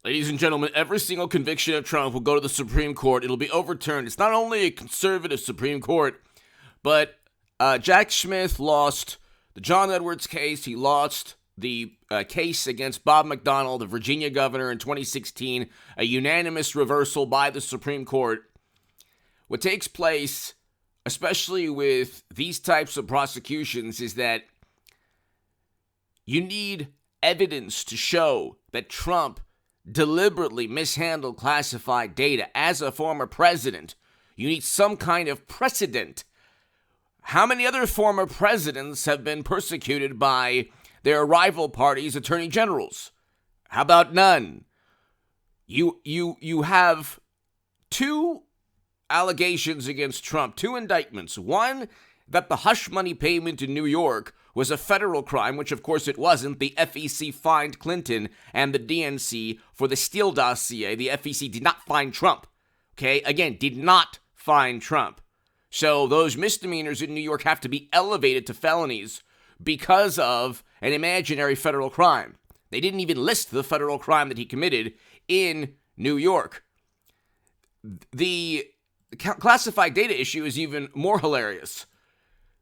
Ladies and gentlemen, every single conviction of Trump will go to the Supreme Court. It'll be overturned. It's not only a conservative Supreme Court, but Jack Smith lost the John Edwards case. He lost the case against Bob McDonnell, the Virginia governor, in 2016, a unanimous reversal by the Supreme Court. What takes place, especially with these types of prosecutions, is that you need evidence to show that Trump deliberately mishandled classified data as a former president. You need some kind of precedent. How many other former presidents have been persecuted by their rival parties' attorney generals? How about none? You have two allegations against Trump, two indictments. One, that the hush money payment in New York was a federal crime, which of course it wasn't. The FEC fined Clinton and the DNC for the Steele dossier. The FEC did not fine Trump. Okay, again, did not fine Trump. So those misdemeanors in New York have to be elevated to felonies because of an imaginary federal crime. They didn't even list the federal crime that he committed in New York. The classified data issue is even more hilarious.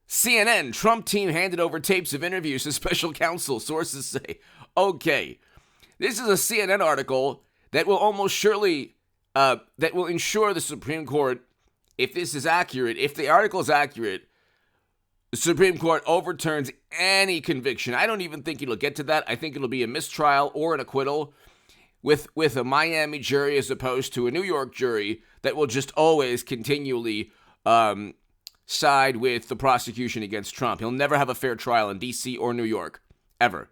CNN, Trump team handed over tapes of interviews to special counsel, sources say. Okay, this is a CNN article that will almost surely, that will ensure the Supreme Court, if this is accurate, if the article is accurate, the Supreme Court overturns any conviction. I don't even think it'll get to that. I think it'll be a mistrial or an acquittal with a Miami jury as opposed to a New York jury that will just always continually side with the prosecution against Trump. He'll never have a fair trial in D.C. or New York, ever.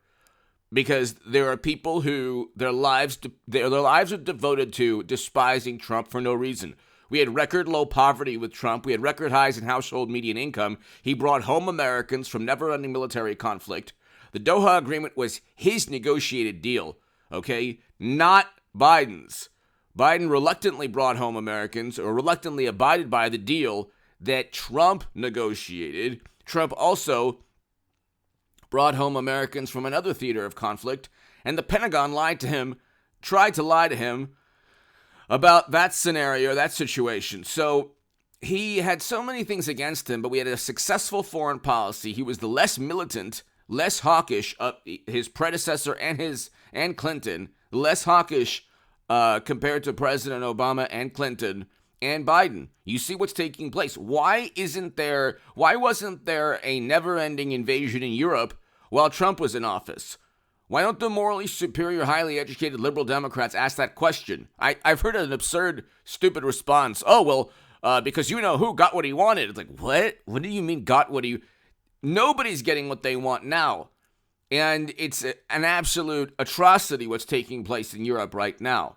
Because there are people who their lives are devoted to despising Trump for no reason. We had record low poverty with Trump. We had record highs in household median income. He brought home Americans from never-ending military conflict. The Doha Agreement was his negotiated deal, okay? Not Biden's. Biden reluctantly brought home Americans, or reluctantly abided by the deal that Trump negotiated. Trump also brought home Americans from another theater of conflict, and the Pentagon tried to lie to him about that scenario, that situation. So he had so many things against him, but we had a successful foreign policy. He was the less militant, less hawkish of his predecessor and Clinton, less hawkish compared to President Obama and Clinton and Biden. You see what's taking place. Why wasn't there a never-ending invasion in Europe while Trump was in office? Why don't the morally superior, highly educated liberal Democrats ask that question? I've heard an absurd, stupid response. Oh, well, because you know who got what he wanted. It's like, what? What do you mean got what he... Nobody's getting what they want now. And it's an absolute atrocity what's taking place in Europe right now.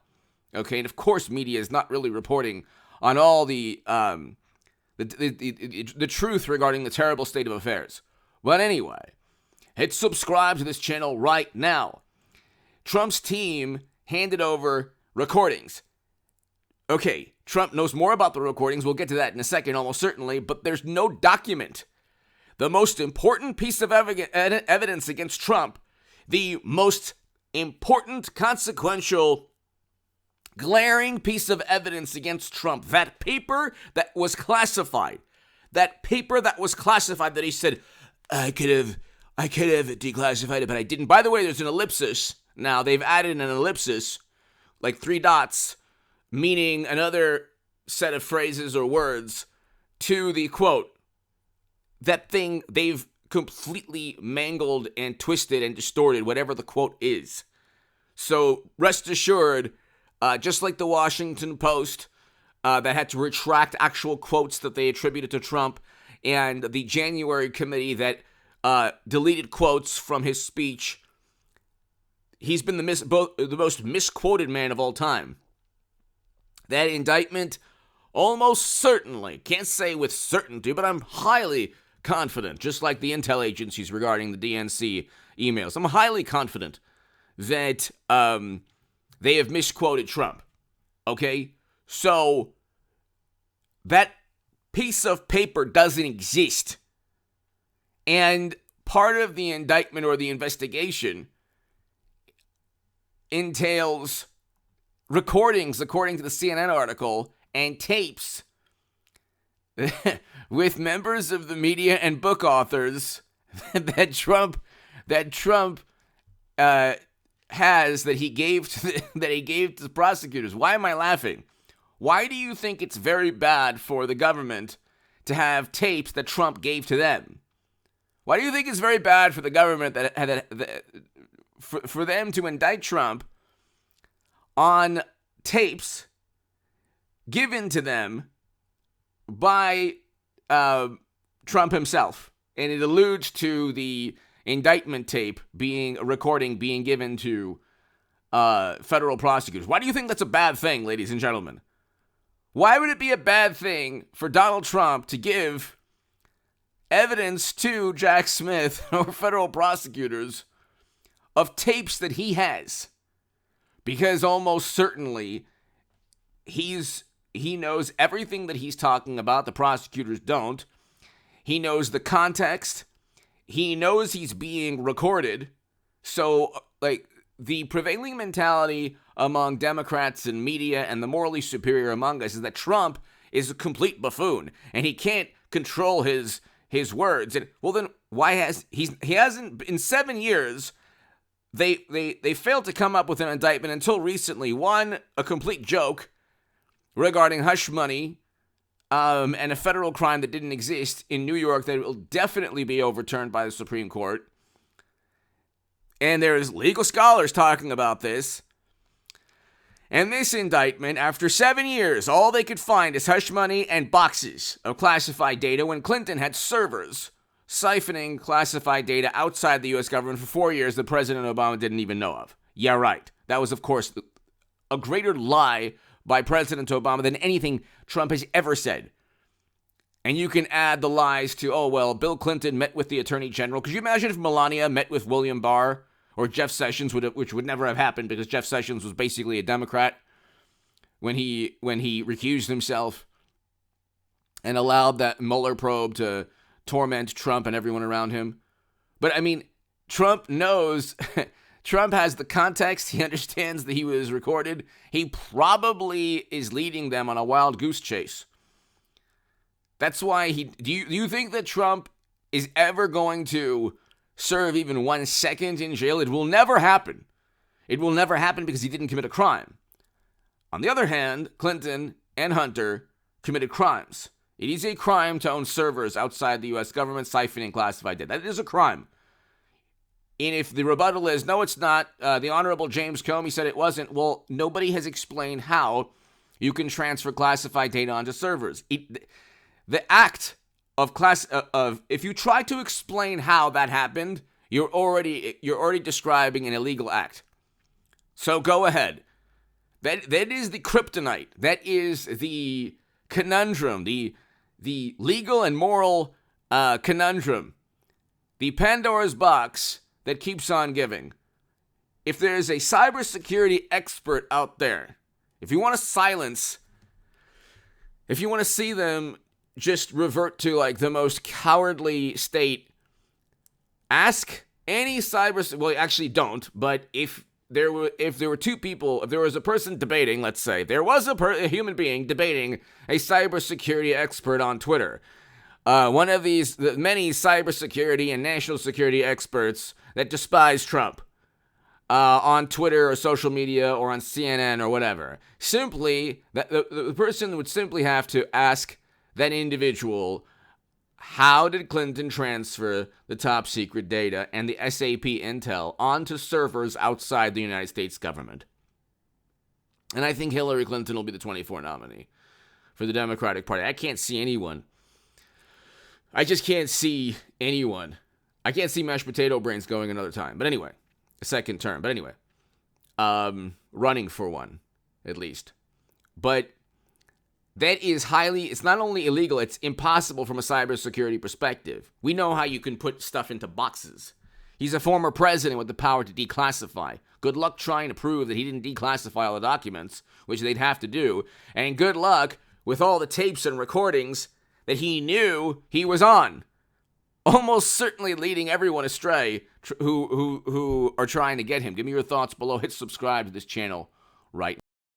Okay, and of course media is not really reporting on all the truth regarding the terrible state of affairs. But anyway, hit subscribe to this channel right now. Trump's team handed over recordings. Okay, Trump knows more about the recordings. We'll get to that in a second, almost certainly, but there's no document. The most important piece of evidence against Trump, the most important, consequential, glaring piece of evidence against Trump, that paper that was classified, that he said, I could have declassified it, but I didn't. By the way, there's an ellipsis. Now, they've added an ellipsis, like 3 dots, meaning another set of phrases or words to the quote. That thing, they've completely mangled and twisted and distorted whatever the quote is. So rest assured, just like the Washington Post that had to retract actual quotes that they attributed to Trump, and the January committee that deleted quotes from his speech, he's been the most misquoted man of all time. That indictment almost certainly, can't say with certainty, but I'm highly confident, just like the intel agencies regarding the DNC emails, I'm highly confident that they have misquoted Trump. Okay? So that piece of paper doesn't exist. And part of the indictment or the investigation entails recordings, according to the CNN article, and tapes with members of the media and book authors that Trump has that he gave to the prosecutors. Why am I laughing? Why do you think it's very bad for the government to have tapes that Trump gave to them? Why do you think it's very bad for the government for them to indict Trump on tapes given to them by Trump himself? And it alludes to the indictment tape being a recording being given to federal prosecutors. Why do you think that's a bad thing, ladies and gentlemen? Why would it be a bad thing for Donald Trump to give evidence to Jack Smith or federal prosecutors of tapes that he has? Because almost certainly he knows everything that he's talking about. The prosecutors don't. He knows the context. He knows he's being recorded. So, the prevailing mentality among Democrats and media and the morally superior among us is that Trump is a complete buffoon and he can't control his words. And well, then why he hasn't in 7 years? They failed to come up with an indictment until recently. One, a complete joke regarding hush money, and a federal crime that didn't exist in New York that will definitely be overturned by the Supreme Court. And there's legal scholars talking about this. And this indictment, after 7 years, all they could find is hush money and boxes of classified data when Clinton had servers siphoning classified data outside the U.S. government for 4 years that President Obama didn't even know of. Yeah, right. That was, of course, a greater lie by President Obama than anything Trump has ever said. And you can add the lies to, Bill Clinton met with the Attorney General. Could you imagine if Melania met with William Barr or Jeff Sessions, which would never have happened because Jeff Sessions was basically a Democrat when he recused himself and allowed that Mueller probe to torment Trump and everyone around him. But, I mean, Trump knows... Trump has the context. He understands that he was recorded. He probably is leading them on a wild goose chase. That's why do you think that Trump is ever going to serve even 1 second in jail? It will never happen. It will never happen because he didn't commit a crime. On the other hand, Clinton and Hunter committed crimes. It is a crime to own servers outside the U.S. government, siphoning classified data. That is a crime. And if the rebuttal is, no, it's not, the Honorable James Comey said it wasn't, well, nobody has explained how you can transfer classified data onto servers. The act of if you try to explain how that happened, you're already describing an illegal act. So go ahead. That is the kryptonite. That is the conundrum, the legal and moral conundrum, the Pandora's box that keeps on giving. If there's a cybersecurity expert out there, if you want to see them just revert to like the most cowardly state, ask any well, actually don't, but if there were two people, if there was a person debating, let's say, there was a human being debating a cybersecurity expert on Twitter, one of the many cybersecurity and national security experts that despise Trump on Twitter or social media or on CNN or whatever. Simply, the person would simply have to ask that individual, how did Clinton transfer the top secret data and the SAP intel onto servers outside the United States government? And I think Hillary Clinton will be the 24 nominee for the Democratic Party. I can't see anyone. I just can't see anyone. I can't see mashed potato brains going another time. But anyway, a second term. But anyway, running for one, at least. But that is it's not only illegal, it's impossible from a cybersecurity perspective. We know how you can put stuff into boxes. He's a former president with the power to declassify. Good luck trying to prove that he didn't declassify all the documents, which they'd have to do. And good luck with all the tapes and recordings that he knew he was on. Almost certainly leading everyone astray who are trying to get him. Give me your thoughts below. Hit subscribe to this channel right now.